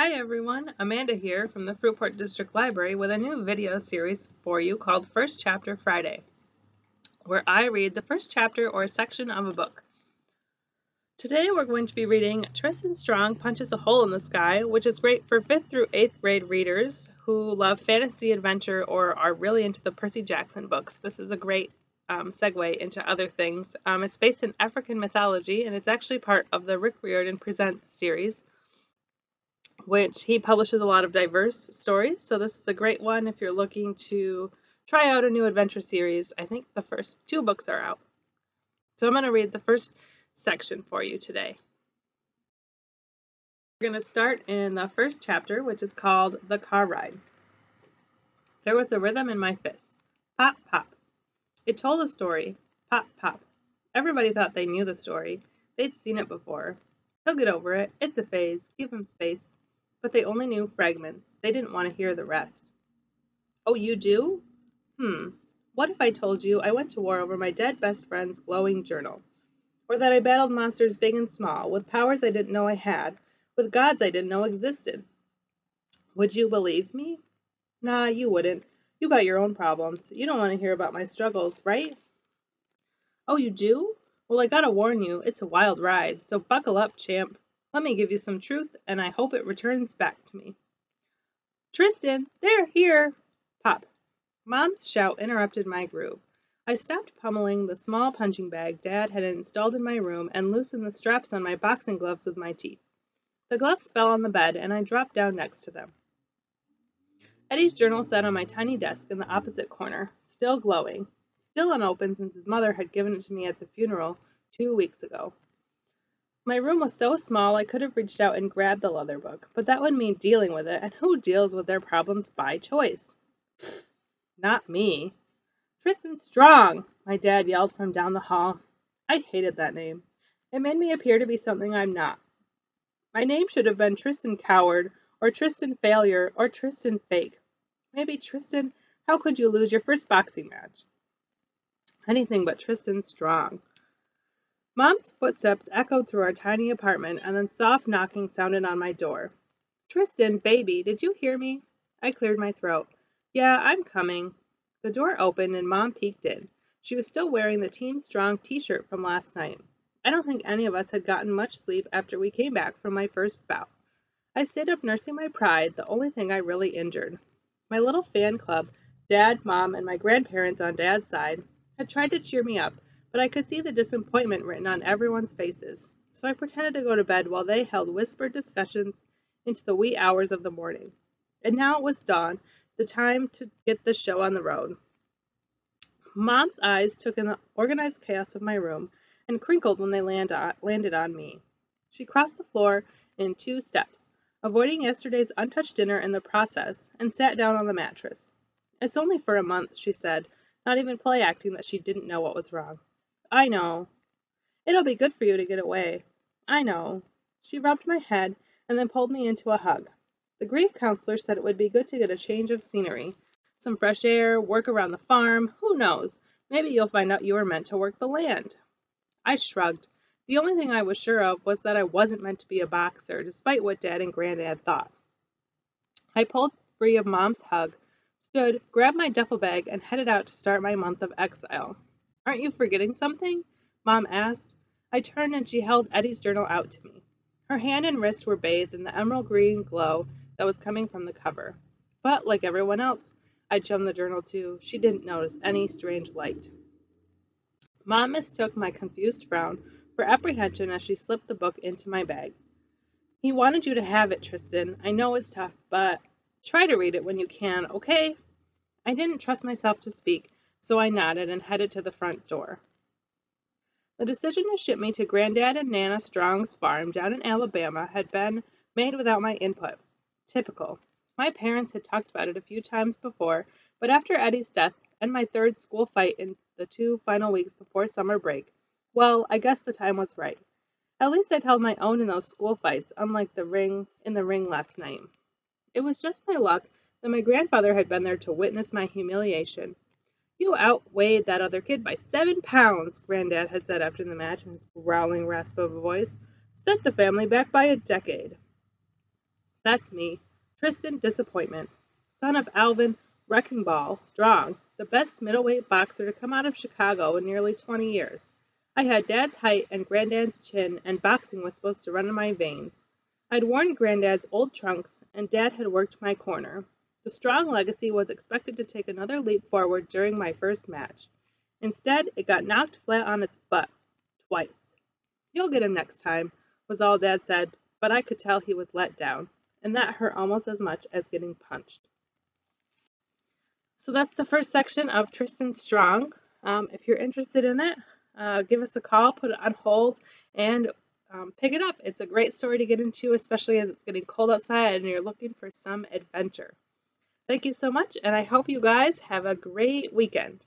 Hi everyone, Amanda here from the Fruitport District Library with a new video series for you called First Chapter Friday, where I read the first chapter or section of a book. Today we're going to be reading Tristan Strong Punches a Hole in the Sky, which is great for 5th through 8th grade readers who love fantasy adventure or are really into the Percy Jackson books. This is a great segue into other things. It's based in African mythology and it's actually part of the Rick Riordan Presents series, which he publishes a lot of diverse stories. So this is a great one if you're looking to try out a new adventure series. I think the first 2 books are out. So I'm going to read the first section for you today. We're going to start in the first chapter, which is called The Car Ride. There was a rhythm in my fists. Pop, pop. It told a story. Pop, pop. Everybody thought they knew the story. They'd seen it before. He'll get over it. It's a phase. Give him space. But they only knew fragments. They didn't want to hear the rest. Oh, you do? What if I told you I went to war over my dead best friend's glowing journal? Or that I battled monsters big and small, with powers I didn't know I had, with gods I didn't know existed? Would you believe me? Nah, you wouldn't. You got your own problems. You don't want to hear about my struggles, right? Oh, you do? Well, I gotta warn you, it's a wild ride, so buckle up, champ. Let me give you some truth, and I hope it returns back to me. Tristan, they're here! Pop. Mom's shout interrupted my groove. I stopped pummeling the small punching bag Dad had installed in my room and loosened the straps on my boxing gloves with my teeth. The gloves fell on the bed, and I dropped down next to them. Eddie's journal sat on my tiny desk in the opposite corner, still glowing, still unopened since his mother had given it to me at the funeral 2 weeks ago. My room was so small I could have reached out and grabbed the leather book, but that would mean dealing with it, and who deals with their problems by choice? Not me. Tristan Strong, my dad yelled from down the hall. I hated that name. It made me appear to be something I'm not. My name should have been Tristan Coward, or Tristan Failure, or Tristan Fake. Maybe Tristan, how could you lose your first boxing match? Anything but Tristan Strong. Mom's footsteps echoed through our tiny apartment, and then soft knocking sounded on my door. Tristan, baby, did you hear me? I cleared my throat. Yeah, I'm coming. The door opened and Mom peeked in. She was still wearing the Team Strong t-shirt from last night. I don't think any of us had gotten much sleep after we came back from my first bout. I stayed up nursing my pride, the only thing I really injured. My little fan club, Dad, Mom, and my grandparents on Dad's side, had tried to cheer me up, but I could see the disappointment written on everyone's faces, so I pretended to go to bed while they held whispered discussions into the wee hours of the morning. And now it was dawn, the time to get the show on the road. Mom's eyes took in the organized chaos of my room and crinkled when they landed on me. She crossed the floor in 2 steps, avoiding yesterday's untouched dinner in the process, and sat down on the mattress. It's only for a month, she said, not even play acting that she didn't know what was wrong. I know. It'll be good for you to get away. I know. She rubbed my head and then pulled me into a hug. The grief counselor said it would be good to get a change of scenery. Some fresh air, work around the farm, who knows? Maybe you'll find out you were meant to work the land. I shrugged. The only thing I was sure of was that I wasn't meant to be a boxer, despite what Dad and Granddad thought. I pulled free of Mom's hug, stood, grabbed my duffel bag, and headed out to start my month of exile. Aren't you forgetting something? Mom asked. I turned and she held Eddie's journal out to me. Her hand and wrist were bathed in the emerald green glow that was coming from the cover. But, like everyone else I'd shown the journal to, she didn't notice any strange light. Mom mistook my confused frown for apprehension as she slipped the book into my bag. He wanted you to have it, Tristan. I know it's tough, but try to read it when you can, okay? I didn't trust myself to speak, so I nodded and headed to the front door. The decision to ship me to Granddad and Nana Strong's farm down in Alabama had been made without my input. Typical. My parents had talked about it a few times before, but after Eddie's death and my 3rd school fight in the 2 final weeks before summer break, well, I guess the time was right. At least I'd held my own in those school fights, unlike in the ring last night. It was just my luck that my grandfather had been there to witness my humiliation. You outweighed that other kid by 7 pounds, Granddad had said after the match in his growling rasp of a voice. Set the family back by a decade. That's me, Tristan Disappointment, son of Alvin Wrecking Ball Strong, the best middleweight boxer to come out of Chicago in nearly 20 years. I had Dad's height and Granddad's chin, and boxing was supposed to run in my veins. I'd worn Granddad's old trunks, and Dad had worked my corner. The Strong legacy was expected to take another leap forward during my first match. Instead, it got knocked flat on its butt, twice. "You'll get him next time," was all Dad said, but I could tell he was let down, and that hurt almost as much as getting punched. So that's the first section of Tristan Strong. If you're interested in it, give us a call, put it on hold, and pick it up. It's a great story to get into, especially as it's getting cold outside and you're looking for some adventure. Thank you so much, and I hope you guys have a great weekend.